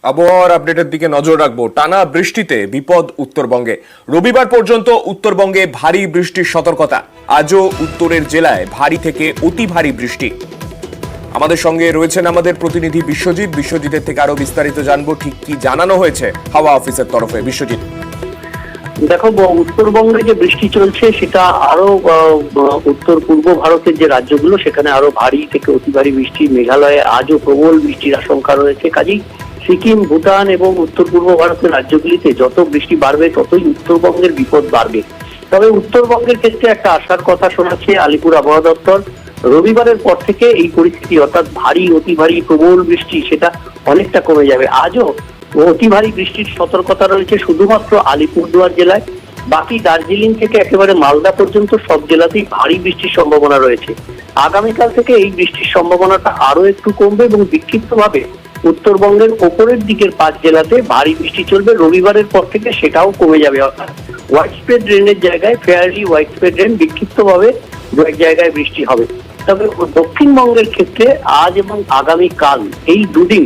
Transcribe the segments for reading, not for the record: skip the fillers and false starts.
আবহাওয়ার আপডেটের দিকে নজর রাখবো। টানা বৃষ্টিতে বিপদ উত্তরবঙ্গে। রবিবার পর্যন্ত উত্তরবঙ্গে ভারী বৃষ্টির সতর্কতা। আজও উত্তরের জেলায় ভারী থেকে অতি ভারী বৃষ্টি। আমাদের সঙ্গে রয়েছেন আমাদের প্রতিনিধি বিশ্বজিতের থেকে আরো বিস্তারিত জানবো ঠিক কি জানানো হয়েছে হাওয়া অফিসের তরফে। বিশ্বজিৎ, দেখো, উত্তরবঙ্গে যে বৃষ্টি চলছে সেটা আরো উত্তর পূর্ব ভারতের যে রাজ্যগুলো সেখানে আরো ভারী থেকে অতি ভারী বৃষ্টি। মেঘালয়ে আজও প্রবল বৃষ্টির আশঙ্কা রয়েছে। কাজেই সিকিম, ভুটান এবং উত্তর পূর্ব ভারতের রাজ্যগুলিতে যত বৃষ্টি বাড়বে ততই উত্তরবঙ্গের বিপদ বাড়বে। তবে উত্তরবঙ্গের ক্ষেত্রে একটা আশার কথা শোনাচ্ছে আলিপুর আবহাওয়া দপ্তর। রবিবারের পর থেকে এই পরিস্থিতি অর্থাৎ ভারী, অতি ভারী, প্রবল বৃষ্টি সেটা অনেকটা কমে যাবে। আজও অতি ভারী বৃষ্টির সতর্কতা রয়েছে শুধুমাত্র আলিপুরদুয়ার জেলায়। বাকি দার্জিলিং থেকে একেবারে মালদা পর্যন্ত সব জেলাতেই ভারী বৃষ্টির সম্ভাবনা রয়েছে। আগামীকাল থেকে এই বৃষ্টির সম্ভাবনাটা আরো একটু কমবে এবং বিক্ষিপ্তভাবে উত্তরবঙ্গের ওপরের দিকের 5 জেলাতে ভারী বৃষ্টি চলবে। রবিবারের পর থেকে সেটাও কমে যাবে, অর্থাৎ হোয়াইট স্প্রেড রেনের জায়গায় ফেয়ারলি হোয়াইট স্প্রেড রেন, বিক্ষিপ্তভাবে দু এক জায়গায় বৃষ্টি হবে। তবে দক্ষিণবঙ্গের ক্ষেত্রে আজ এবং আগামীকাল এই দুদিন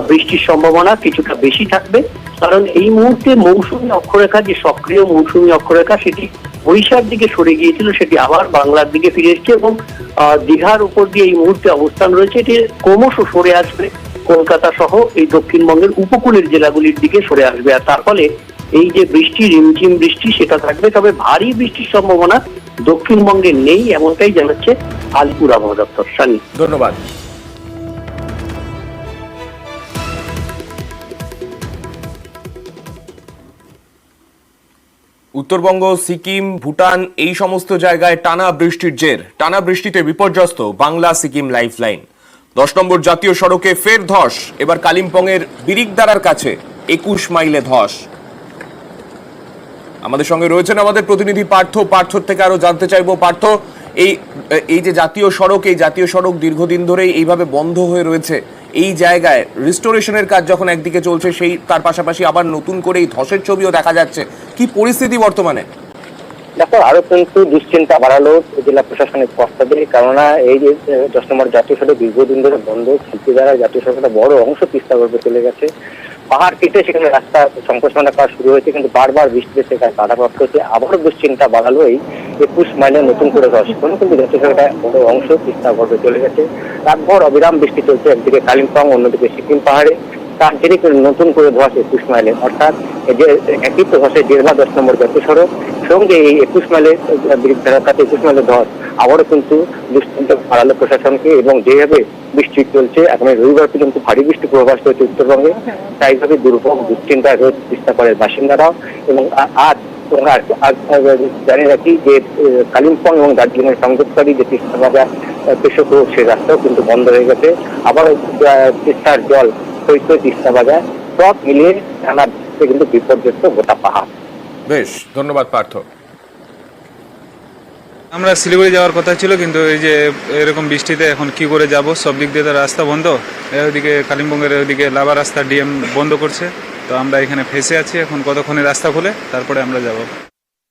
বৃষ্টির সম্ভাবনা কিছুটা বেশি থাকবে, কারণ এই মুহূর্তে মৌসুমী অক্ষরেখা, যে সক্রিয় মৌসুমী অক্ষরেখা, সেটি ওড়িশার দিকে সরে গিয়েছিল, সেটি আবার বাংলার দিকে ফিরে এসছে এবং দীঘার উপর দিয়ে এই মুহূর্তে অবস্থান রয়েছে। এটি ক্রমশ সরে আসবে কলকাতা সহ এই দক্ষিণবঙ্গের উপকূলের জেলাগুলির দিকে সরে আসবে। আর তার ফলে এই যে বৃষ্টি, রিমঝিম বৃষ্টি, সেটা থাকবে। তবে ভারী বৃষ্টির সম্ভাবনা দক্ষিণবঙ্গে নেই, এমনটাই জানাচ্ছে আলিপুর আবহাওয়া দপ্তর। সানি, ধন্যবাদ। উত্তরবঙ্গ, সিকিম, ভুটান এই সমস্ত জায়গায় টানা বৃষ্টির জের। টানা বৃষ্টিতে বিপর্যস্ত বাংলা সিকিম লাইফলাইন। 10 নম্বর জাতীয় সড়কে ফের ধস। এবার কালিম্পংয়ের বিরিকদারার কাছে 21 মাইলে ধস। আমাদের সঙ্গে রয়েছেন আমাদের প্রতিনিধি পার্থর থেকে আরো জানতে চাইবো। পার্থ, এই যে জাতীয় সড়ক, এই জাতীয় সড়ক দীর্ঘদিন ধরেই এইভাবে বন্ধ হয়ে রয়েছে। এই জায়গায় রিস্টোরেশনের কাজ যখন একদিকে চলছে, সেই তার পাশাপাশি আবার নতুন করে এই ধসের ছবিও দেখা যাচ্ছে। কি পরিস্থিতি বর্তমানে? দেখো, আরো কিন্তু দুশ্চিন্তা বাড়ালো জেলা প্রশাসনিক প্রস্তাবে, কেননা এই যে 10 নম্বর জাতীয় সড়ক দীর্ঘদিন ধরে বন্ধ, শিল্পীদারা জাতীয় সড়কের বড় অংশ তিস্তা গর্ভে চলে গেছে। পাহাড় কেটে সেখানে রাস্তা সংকোচনের কাজ শুরু হয়েছে, কিন্তু বারবার বৃষ্টিতে সেখানে বাধাপ্রাপ্ত হচ্ছে। আবারও দুশ্চিন্তা বাড়ালো এই 21 মাইলে নতুন করে ধস। কিন্তু জাতীয় সড়কের বড় অংশ তিস্তা গর্ভে চলে গেছে। রাতভর অবিরাম বৃষ্টি চলছে, একদিকে কালিম্পং, অন্যদিকে সিকিম পাহাড়ে। তার জেরে নতুন করে ধস 21 মাইলে, অর্থাৎ যে একই তো ধসে 10 নম্বর জাতীয় সড়ক সঙ্গে এই 21 মাইলের বিরিকদারার কাছে 21 মাইলের ধস আবারও কিন্তু দুশ্চিন্তা বাড়ালো প্রশাসনকে। এবং যেভাবে বৃষ্টি চলছে, আগামী রবিবার পর্যন্ত ভারী বৃষ্টি পূর্বাভাস রয়েছে উত্তরবঙ্গে। তাই ভাবে দুর্ভোগ, দুশ্চিন্তা রয়েছে তিস্তাপাড়ের বাসিন্দারাও। এবং আজ জানিয়ে রাখি যে কালিম্পং এবং দার্জিলিং এর সংযোগকারী যে তিস্তা বাজার পেশক রোড, সেই রাস্তাও কিন্তু বন্ধ হয়ে গেছে। আবারও তিস্তার জল তিস্তা বাজার সব মিলিয়ে টানা কিন্তু বিপর্যস্ত গোটা পাহাড়। বেশ, ধন্যবাদ পার্থ। আমরা শিলিগুড়ি যাওয়ার কথা ছিল, কিন্তু এই যে এরকম বৃষ্টিতে এখন কি করে যাব? সব দিক দিয়ে তো রাস্তা বন্ধ। ওইদিকে কালিম্পংয়ের ওইদিকে লাভা রাস্তা ডিএম বন্ধ করছে, তো আমরা এখানে ফেসে আছি। এখন কতক্ষণে রাস্তা খুলে তারপরে আমরা যাব।